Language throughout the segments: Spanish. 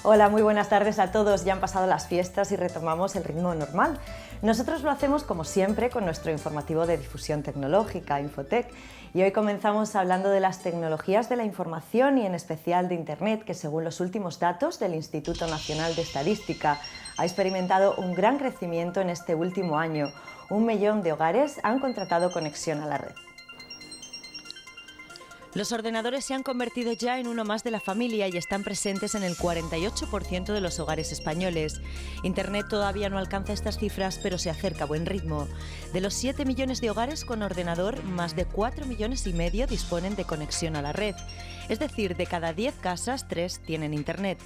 Hola, muy buenas tardes a todos. Ya han pasado las fiestas y retomamos el ritmo normal. Nosotros lo hacemos como siempre con nuestro informativo de difusión tecnológica, Infotec. Y hoy comenzamos hablando de las tecnologías de la información y en especial de Internet, que según los últimos datos del Instituto Nacional de Estadística ha experimentado un gran crecimiento en este último año. 1 millón de hogares han contratado conexión a la red. Los ordenadores se han convertido ya en uno más de la familia y están presentes en el 48% de los hogares españoles. Internet todavía no alcanza estas cifras, pero se acerca a buen ritmo. De los 7 millones de hogares con ordenador, más de 4,5 millones disponen de conexión a la red. Es decir, de cada 10 casas, 3 tienen Internet.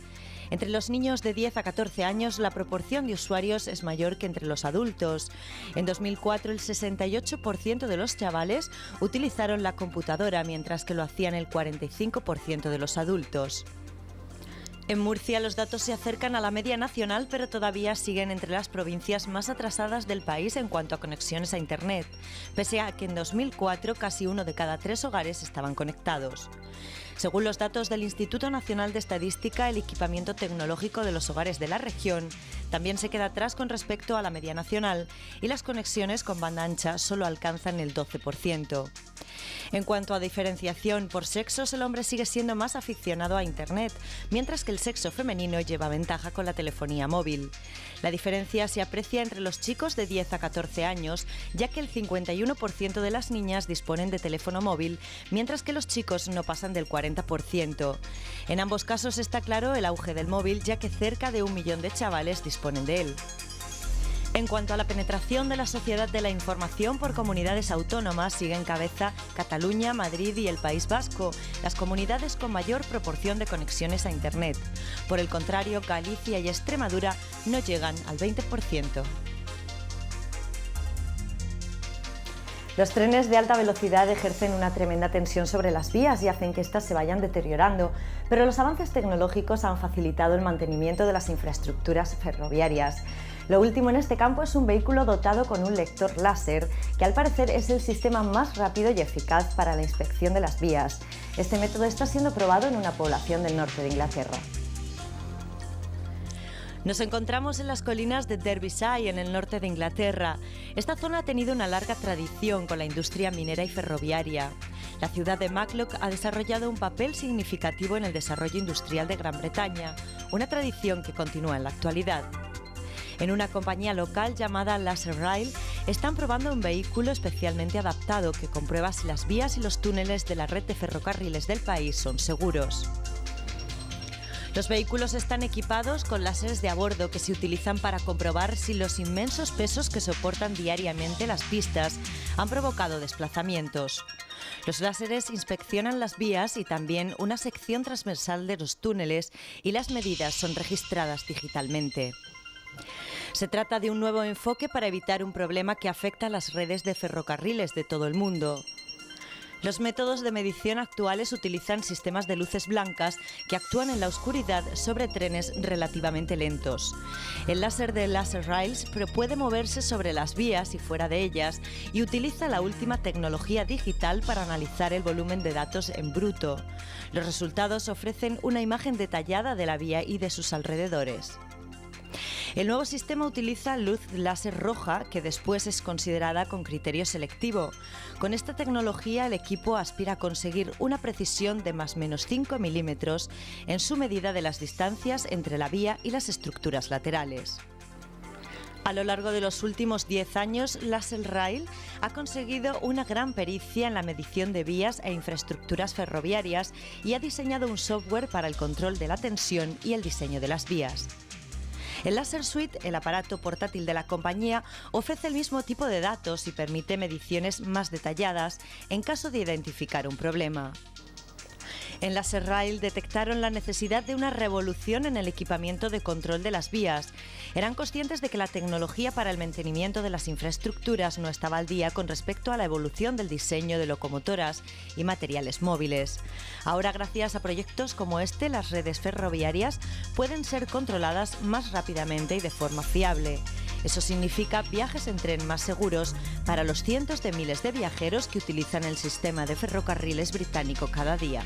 Entre los niños de 10 a 14 años, la proporción de usuarios es mayor que entre los adultos. En 2004, el 68% de los chavales utilizaron la computadora, mientras que lo hacían el 45% de los adultos. En Murcia los datos se acercan a la media nacional, pero todavía siguen entre las provincias más atrasadas del país en cuanto a conexiones a Internet, pese a que en 2004 casi 1 de cada 3 hogares estaban conectados. Según los datos del Instituto Nacional de Estadística, el equipamiento tecnológico de los hogares de la región también se queda atrás con respecto a la media nacional y las conexiones con banda ancha solo alcanzan el 12%. En cuanto a diferenciación por sexos, el hombre sigue siendo más aficionado a Internet, mientras que el sexo femenino lleva ventaja con la telefonía móvil. La diferencia se aprecia entre los chicos de 10 a 14 años, ya que el 51% de las niñas disponen de teléfono móvil, mientras que los chicos no pasan del 40%. En ambos casos está claro el auge del móvil, ya que cerca de 1 millón de chavales disponen de él. En cuanto a la penetración de la sociedad de la información por comunidades autónomas, sigue en cabeza Cataluña, Madrid y el País Vasco, las comunidades con mayor proporción de conexiones a Internet. Por el contrario, Galicia y Extremadura no llegan al 20%. Los trenes de alta velocidad ejercen una tremenda tensión sobre las vías y hacen que éstas se vayan deteriorando, pero los avances tecnológicos han facilitado el mantenimiento de las infraestructuras ferroviarias. Lo último en este campo es un vehículo dotado con un lector láser, que al parecer es el sistema más rápido y eficaz para la inspección de las vías. Este método está siendo probado en una población del norte de Inglaterra. Nos encontramos en las colinas de Derbyshire, en el norte de Inglaterra. Esta zona ha tenido una larga tradición con la industria minera y ferroviaria. La ciudad de Matlock ha desarrollado un papel significativo en el desarrollo industrial de Gran Bretaña, una tradición que continúa en la actualidad. En una compañía local llamada Laser Rail están probando un vehículo especialmente adaptado que comprueba si las vías y los túneles de la red de ferrocarriles del país son seguros. Los vehículos están equipados con láseres de a bordo que se utilizan para comprobar si los inmensos pesos que soportan diariamente las pistas han provocado desplazamientos. Los láseres inspeccionan las vías y también una sección transversal de los túneles, y las medidas son registradas digitalmente. Se trata de un nuevo enfoque para evitar un problema que afecta a las redes de ferrocarriles de todo el mundo. Los métodos de medición actuales utilizan sistemas de luces blancas que actúan en la oscuridad sobre trenes relativamente lentos. El láser de Laser Rails puede moverse sobre las vías y fuera de ellas y utiliza la última tecnología digital para analizar el volumen de datos en bruto. Los resultados ofrecen una imagen detallada de la vía y de sus alrededores. El nuevo sistema utiliza luz láser roja, que después es considerada con criterio selectivo. Con esta tecnología, el equipo aspira a conseguir una precisión de ± 5 milímetros en su medida de las distancias entre la vía y las estructuras laterales. A lo largo de los últimos 10 años, Laser Rail ha conseguido una gran pericia en la medición de vías e infraestructuras ferroviarias y ha diseñado un software para el control de la tensión y el diseño de las vías. El Laser Suite, el aparato portátil de la compañía, ofrece el mismo tipo de datos y permite mediciones más detalladas en caso de identificar un problema. En Laser Rail detectaron la necesidad de una revolución en el equipamiento de control de las vías. Eran conscientes de que la tecnología para el mantenimiento de las infraestructuras no estaba al día con respecto a la evolución del diseño de locomotoras y materiales móviles. Ahora, gracias a proyectos como este, las redes ferroviarias pueden ser controladas más rápidamente y de forma fiable. Eso significa viajes en tren más seguros para los cientos de miles de viajeros que utilizan el sistema de ferrocarriles británico cada día.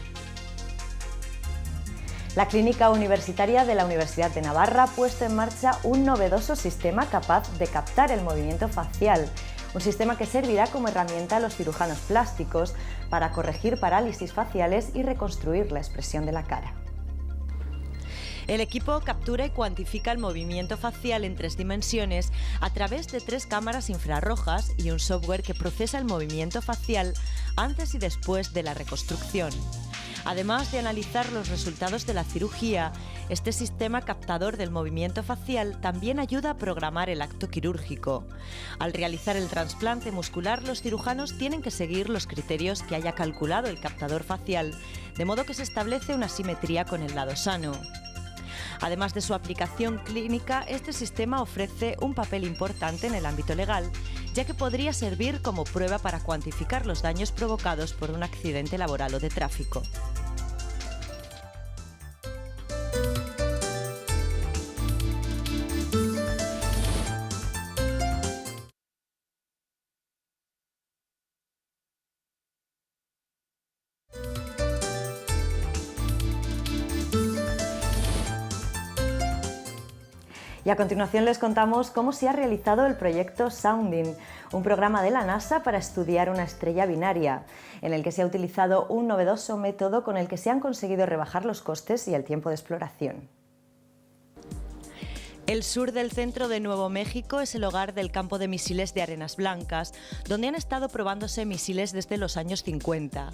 La Clínica Universitaria de la Universidad de Navarra ha puesto en marcha un novedoso sistema capaz de captar el movimiento facial, un sistema que servirá como herramienta a los cirujanos plásticos para corregir parálisis faciales y reconstruir la expresión de la cara. El equipo captura y cuantifica el movimiento facial en 3 dimensiones a través de 3 cámaras infrarrojas y un software que procesa el movimiento facial antes y después de la reconstrucción. Además de analizar los resultados de la cirugía, este sistema captador del movimiento facial también ayuda a programar el acto quirúrgico. Al realizar el trasplante muscular, los cirujanos tienen que seguir los criterios que haya calculado el captador facial, de modo que se establece una simetría con el lado sano. Además de su aplicación clínica, este sistema ofrece un papel importante en el ámbito legal, ya que podría servir como prueba para cuantificar los daños provocados por un accidente laboral o de tráfico. Y a continuación les contamos cómo se ha realizado el proyecto Sounding, un programa de la NASA para estudiar una estrella binaria, en el que se ha utilizado un novedoso método con el que se han conseguido rebajar los costes y el tiempo de exploración. El sur del centro de Nuevo México es el hogar del campo de misiles de Arenas Blancas, donde han estado probándose misiles desde los años 50.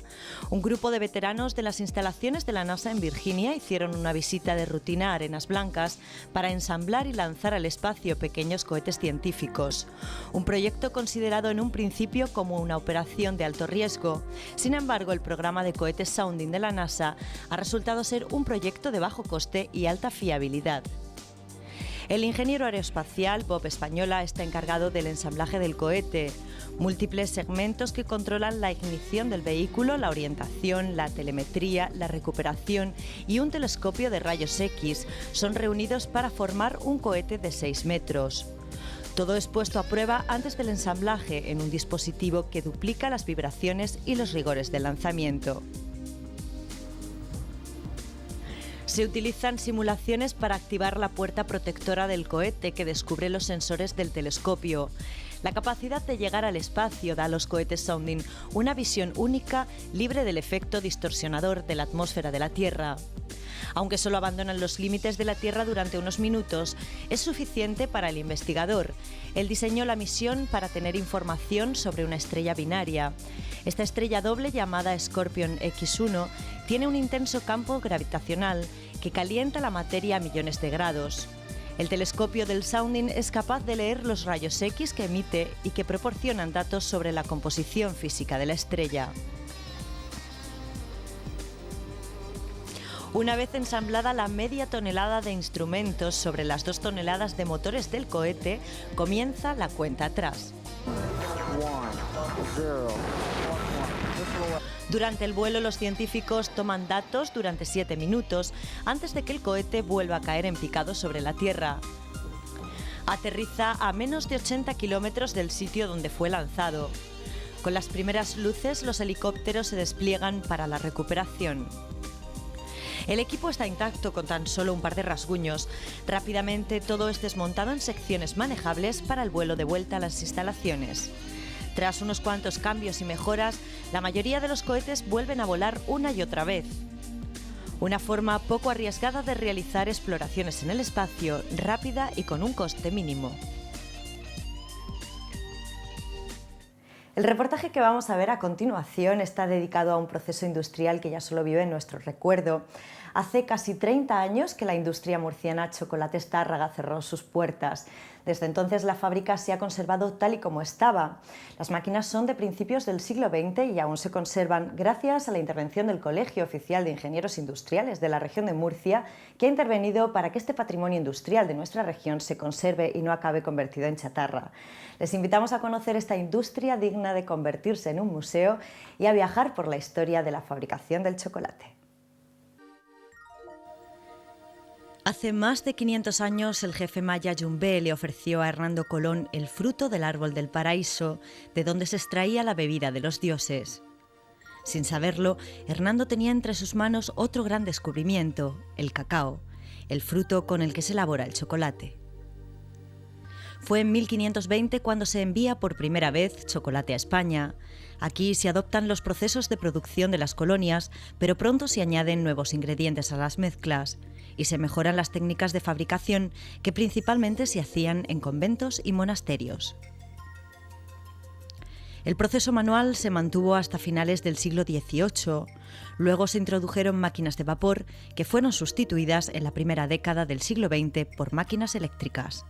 Un grupo de veteranos de las instalaciones de la NASA en Virginia hicieron una visita de rutina a Arenas Blancas para ensamblar y lanzar al espacio pequeños cohetes científicos. Un proyecto considerado en un principio como una operación de alto riesgo. Sin embargo, el programa de cohetes Sounding de la NASA ha resultado ser un proyecto de bajo coste y alta fiabilidad. El ingeniero aeroespacial Bob Española está encargado del ensamblaje del cohete. Múltiples segmentos que controlan la ignición del vehículo, la orientación, la telemetría, la recuperación y un telescopio de rayos X son reunidos para formar un cohete de 6 metros. Todo es puesto a prueba antes del ensamblaje en un dispositivo que duplica las vibraciones y los rigores del lanzamiento. Se utilizan simulaciones para activar la puerta protectora del cohete que descubre los sensores del telescopio. La capacidad de llegar al espacio da a los cohetes Sounding una visión única, libre del efecto distorsionador de la atmósfera de la Tierra. Aunque solo abandonan los límites de la Tierra durante unos minutos, es suficiente para el investigador. Él diseñó la misión para tener información sobre una estrella binaria. Esta estrella doble, llamada Scorpion X1, tiene un intenso campo gravitacional que calienta la materia a millones de grados. El telescopio del Sounding es capaz de leer los rayos X que emite y que proporcionan datos sobre la composición física de la estrella. Una vez ensamblada la media tonelada de instrumentos sobre las 2 toneladas de motores del cohete, comienza la cuenta atrás. Durante el vuelo, los científicos toman datos durante 7 minutos antes de que el cohete vuelva a caer en picado sobre la Tierra. Aterriza a menos de 80 kilómetros del sitio donde fue lanzado. Con las primeras luces, los helicópteros se despliegan para la recuperación. El equipo está intacto con tan solo un par de rasguños. Rápidamente todo es desmontado en secciones manejables para el vuelo de vuelta a las instalaciones. Tras unos cuantos cambios y mejoras, la mayoría de los cohetes vuelven a volar una y otra vez. Una forma poco arriesgada de realizar exploraciones en el espacio, rápida y con un coste mínimo. El reportaje que vamos a ver a continuación está dedicado a un proceso industrial que ya solo vive en nuestro recuerdo. Hace casi 30 años que la industria murciana Chocolates Tárraga cerró sus puertas. Desde entonces la fábrica se ha conservado tal y como estaba. Las máquinas son de principios del siglo XX y aún se conservan gracias a la intervención del Colegio Oficial de Ingenieros Industriales de la región de Murcia, que ha intervenido para que este patrimonio industrial de nuestra región se conserve y no acabe convertido en chatarra. Les invitamos a conocer esta industria digna de convertirse en un museo y a viajar por la historia de la fabricación del chocolate. Hace más de 500 años el jefe maya Yumbé le ofreció a Hernando Colón el fruto del árbol del paraíso, de donde se extraía la bebida de los dioses. Sin saberlo, Hernando tenía entre sus manos otro gran descubrimiento, el cacao, el fruto con el que se elabora el chocolate. Fue en 1520 cuando se envía por primera vez chocolate a España. Aquí se adoptan los procesos de producción de las colonias, pero pronto se añaden nuevos ingredientes a las mezclas y se mejoran las técnicas de fabricación que principalmente se hacían en conventos y monasterios. El proceso manual se mantuvo hasta finales del siglo XVIII. Luego se introdujeron máquinas de vapor que fueron sustituidas en la primera década del siglo XX por máquinas eléctricas.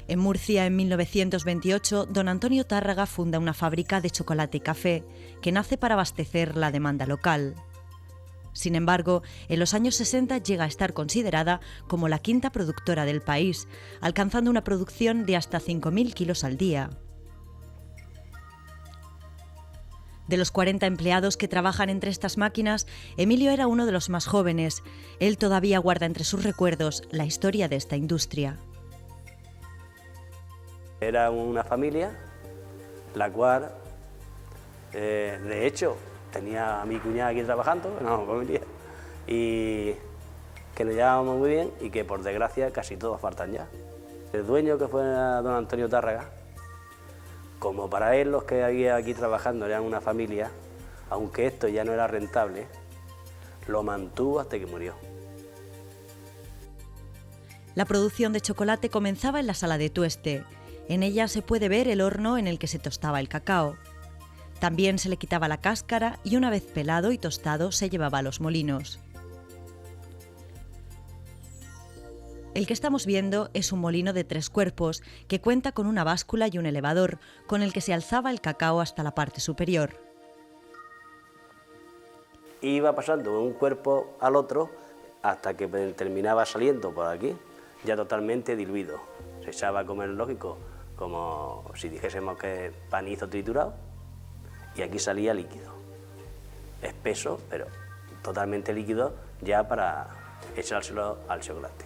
En Murcia, en 1928, don Antonio Tárraga funda una fábrica de chocolate y café que nace para abastecer la demanda local. Sin embargo, en los años 60 llega a estar considerada como la quinta productora del país, alcanzando una producción de hasta 5.000 kilos al día. De los 40 empleados que trabajan entre estas máquinas, Emilio era uno de los más jóvenes. Él todavía guarda entre sus recuerdos la historia de esta industria. Era una familia, la cual, de hecho, tenía a mi cuñada aquí trabajando, una familia, y que nos llevábamos muy bien y que por desgracia casi todos faltan ya. El dueño, que fue don Antonio Tárraga, como para él los que había aquí trabajando eran una familia, aunque esto ya no era rentable, lo mantuvo hasta que murió. La producción de chocolate comenzaba en la sala de tueste. En ella se puede ver el horno en el que se tostaba el cacao. También se le quitaba la cáscara y una vez pelado y tostado se llevaba a los molinos. El que estamos viendo es un molino de 3 cuerpos que cuenta con una báscula y un elevador con el que se alzaba el cacao hasta la parte superior. Iba pasando de un cuerpo al otro hasta que terminaba saliendo por aquí, ya totalmente diluido. Se echaba a comer, lógico, como si dijésemos que panizo triturado, y aquí salía líquido, espeso, pero totalmente líquido, ya para echárselo al chocolate.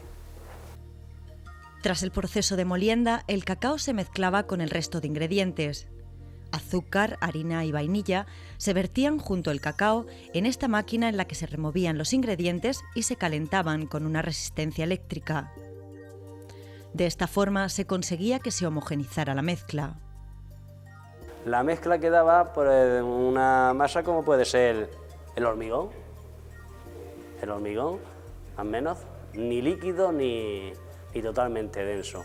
Tras el proceso de molienda, el cacao se mezclaba con el resto de ingredientes. Azúcar, harina y vainilla se vertían junto al cacao en esta máquina en la que se removían los ingredientes y se calentaban con una resistencia eléctrica. De esta forma se conseguía que se homogenizara la mezcla. La mezcla quedaba por una masa como puede ser el hormigón. El hormigón, al menos, ni líquido ni totalmente denso.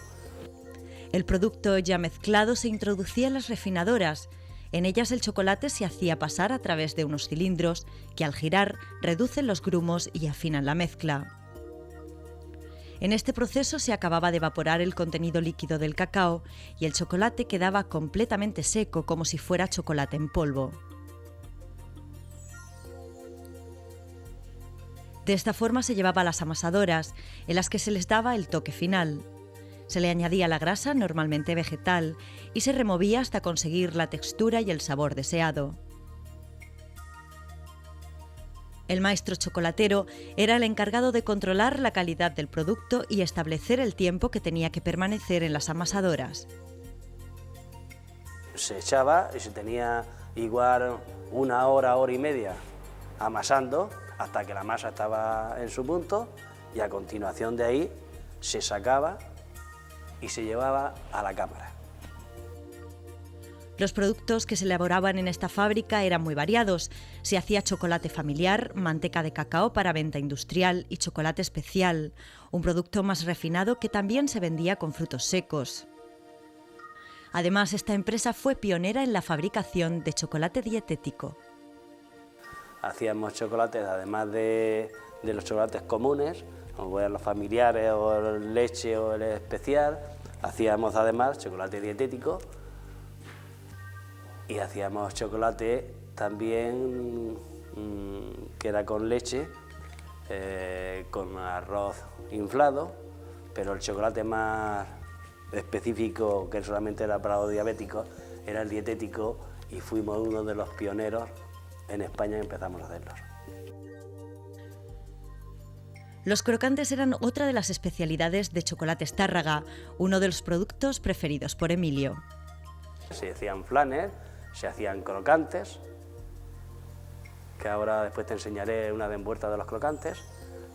El producto ya mezclado se introducía en las refinadoras. En ellas el chocolate se hacía pasar a través de unos cilindros que al girar reducen los grumos y afinan la mezcla. En este proceso se acababa de evaporar el contenido líquido del cacao y el chocolate quedaba completamente seco, como si fuera chocolate en polvo. De esta forma se llevaba a las amasadoras, en las que se les daba el toque final. Se le añadía la grasa, normalmente vegetal, y se removía hasta conseguir la textura y el sabor deseado. El maestro chocolatero era el encargado de controlar la calidad del producto y establecer el tiempo que tenía que permanecer en las amasadoras. Se echaba y se tenía igual 1 hora, hora y media amasando hasta que la masa estaba en su punto, y a continuación de ahí se sacaba y se llevaba a la cámara. Los productos que se elaboraban en esta fábrica eran muy variados. Se hacía chocolate familiar, manteca de cacao para venta industrial y chocolate especial, un producto más refinado que también se vendía con frutos secos. Además, esta empresa fue pionera en la fabricación de chocolate dietético. Hacíamos chocolates, además de los chocolates comunes, como los familiares o el leche o el especial, hacíamos además chocolate dietético. Y hacíamos chocolate también que era con leche, con arroz inflado, pero el chocolate más específico, que solamente era para los diabéticos, era el dietético, y fuimos uno de los pioneros en España y empezamos a hacerlos. Los crocantes eran otra de las especialidades de Chocolates Tárraga, uno de los productos preferidos por Emilio. Se hacían flanes, se hacían crocantes, que ahora después te enseñaré una de envuelta de los crocantes.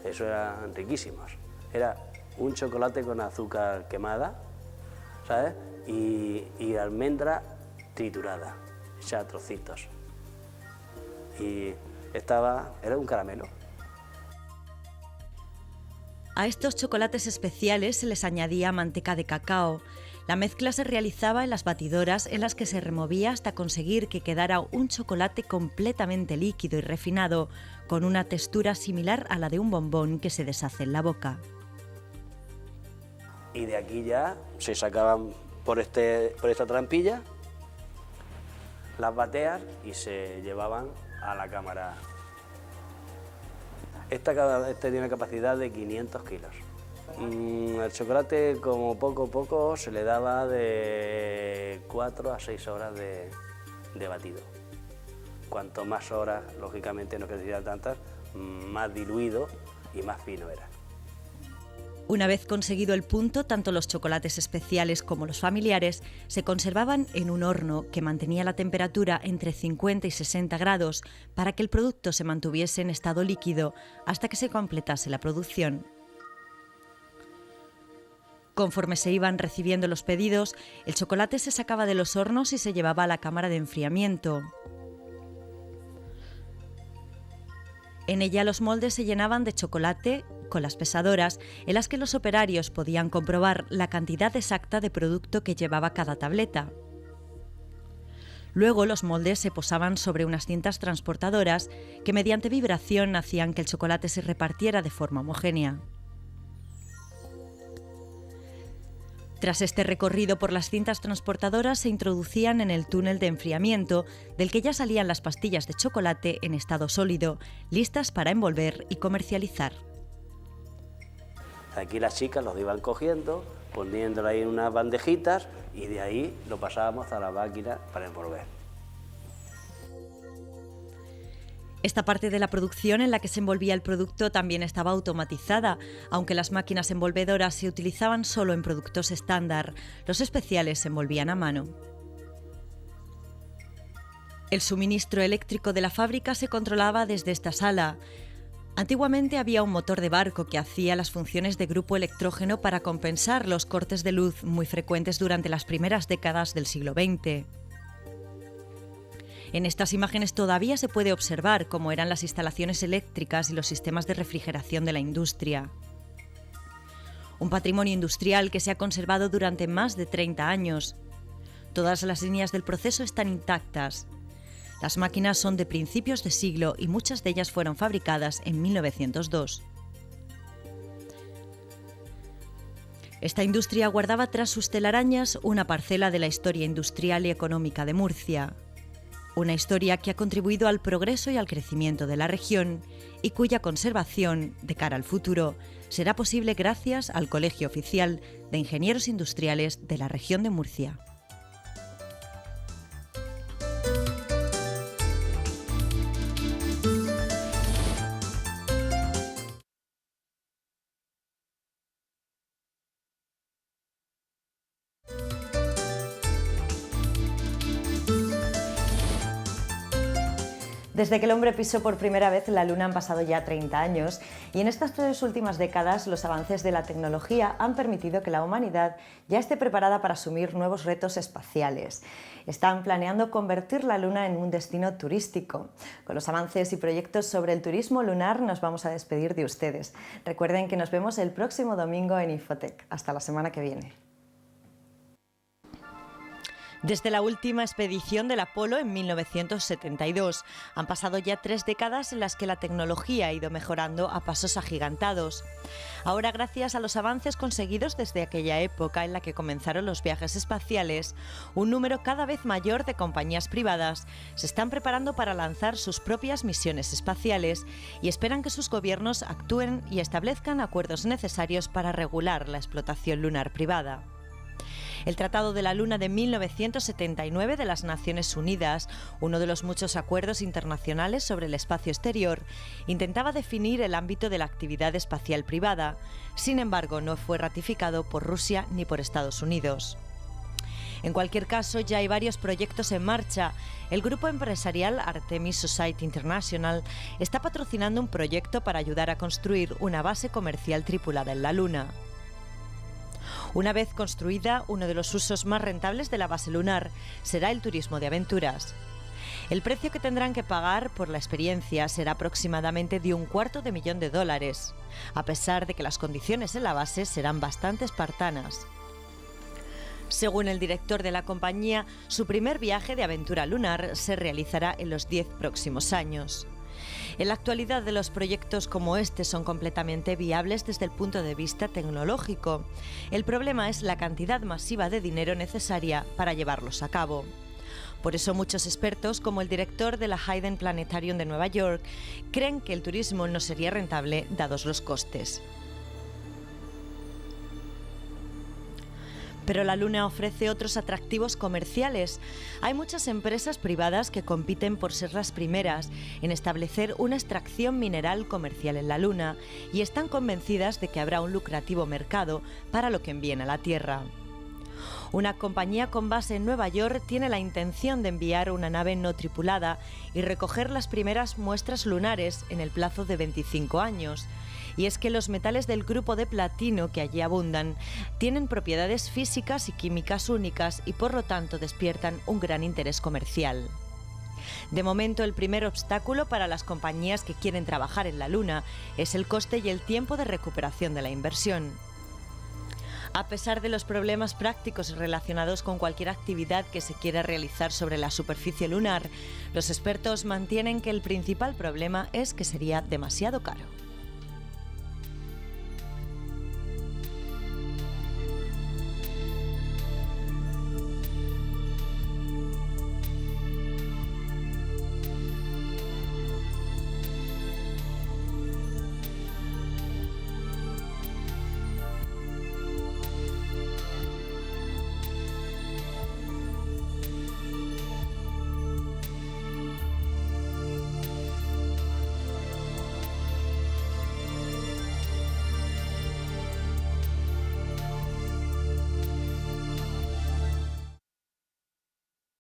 Eso eran riquísimos. Era un chocolate con azúcar quemada, ¿sabes? Y almendra triturada, hecha a trocitos. Y era un caramelo. A estos chocolates especiales se les añadía manteca de cacao. La mezcla se realizaba en las batidoras en las que se removía hasta conseguir que quedara un chocolate completamente líquido y refinado, con una textura similar a la de un bombón que se deshace en la boca. Y de aquí ya se sacaban por esta trampilla las bateas y se llevaban a la cámara. Este tiene capacidad de 500 kilos. El chocolate, como poco se le daba de 4 a 6 horas de batido. Cuanto más horas, lógicamente no necesita tantas, más diluido y más fino era. Una vez conseguido el punto, tanto los chocolates especiales como los familiares se conservaban en un horno que mantenía la temperatura entre 50 y 60 grados para que el producto se mantuviese en estado líquido hasta que se completase la producción. Conforme se iban recibiendo los pedidos, el chocolate se sacaba de los hornos y se llevaba a la cámara de enfriamiento. En ella los moldes se llenaban de chocolate con las pesadoras, en las que los operarios podían comprobar la cantidad exacta de producto que llevaba cada tableta. Luego los moldes se posaban sobre unas cintas transportadoras que mediante vibración hacían que el chocolate se repartiera de forma homogénea. Tras este recorrido por las cintas transportadoras se introducían en el túnel de enfriamiento, del que ya salían las pastillas de chocolate en estado sólido, listas para envolver y comercializar. Aquí las chicas los iban cogiendo, poniéndolo ahí en unas bandejitas y de ahí lo pasábamos a la máquina para envolver. Esta parte de la producción en la que se envolvía el producto también estaba automatizada, aunque las máquinas envolvedoras se utilizaban solo en productos estándar. Los especiales se envolvían a mano. El suministro eléctrico de la fábrica se controlaba desde esta sala. Antiguamente había un motor de barco que hacía las funciones de grupo electrógeno para compensar los cortes de luz muy frecuentes durante las primeras décadas del siglo XX. En estas imágenes todavía se puede observar cómo eran las instalaciones eléctricas y los sistemas de refrigeración de la industria. Un patrimonio industrial que se ha conservado durante más de 30 años. Todas las líneas del proceso están intactas. Las máquinas son de principios de siglo y muchas de ellas fueron fabricadas en 1902. Esta industria guardaba tras sus telarañas una parcela de la historia industrial y económica de Murcia. Una historia que ha contribuido al progreso y al crecimiento de la región y cuya conservación, de cara al futuro, será posible gracias al Colegio Oficial de Ingenieros Industriales de la región de Murcia. Desde que el hombre pisó por primera vez la Luna han pasado ya 30 años y en estas 3 últimas décadas los avances de la tecnología han permitido que la humanidad ya esté preparada para asumir nuevos retos espaciales. Están planeando convertir la Luna en un destino turístico. Con los avances y proyectos sobre el turismo lunar nos vamos a despedir de ustedes. Recuerden que nos vemos el próximo domingo en Infotec. Hasta la semana que viene. Desde la última expedición del Apolo en 1972, han pasado ya 3 décadas en las que la tecnología ha ido mejorando a pasos agigantados. Ahora, gracias a los avances conseguidos desde aquella época en la que comenzaron los viajes espaciales, un número cada vez mayor de compañías privadas se están preparando para lanzar sus propias misiones espaciales y esperan que sus gobiernos actúen y establezcan acuerdos necesarios para regular la explotación lunar privada. El Tratado de la Luna de 1979 de las Naciones Unidas, uno de los muchos acuerdos internacionales sobre el espacio exterior, intentaba definir el ámbito de la actividad espacial privada. Sin embargo, no fue ratificado por Rusia ni por Estados Unidos. En cualquier caso, ya hay varios proyectos en marcha. El grupo empresarial Artemis Society International está patrocinando un proyecto para ayudar a construir una base comercial tripulada en la Luna. Una vez construida, uno de los usos más rentables de la base lunar será el turismo de aventuras. El precio que tendrán que pagar por la experiencia será aproximadamente de $250,000, a pesar de que las condiciones en la base serán bastante espartanas. Según el director de la compañía, su primer viaje de aventura lunar se realizará en los 10 próximos años. En la actualidad, los proyectos como este son completamente viables desde el punto de vista tecnológico. El problema es la cantidad masiva de dinero necesaria para llevarlos a cabo. Por eso muchos expertos, como el director de la Hayden Planetarium de Nueva York, creen que el turismo no sería rentable dados los costes. Pero la Luna ofrece otros atractivos comerciales. Hay muchas empresas privadas que compiten por ser las primeras en establecer una extracción mineral comercial en la Luna y están convencidas de que habrá un lucrativo mercado para lo que envíen a la Tierra. Una compañía con base en Nueva York tiene la intención de enviar una nave no tripulada y recoger las primeras muestras lunares en el plazo de 25 años. Y es que los metales del grupo de platino que allí abundan tienen propiedades físicas y químicas únicas y por lo tanto despiertan un gran interés comercial. De momento, el primer obstáculo para las compañías que quieren trabajar en la Luna es el coste y el tiempo de recuperación de la inversión. A pesar de los problemas prácticos relacionados con cualquier actividad que se quiera realizar sobre la superficie lunar, los expertos mantienen que el principal problema es que sería demasiado caro.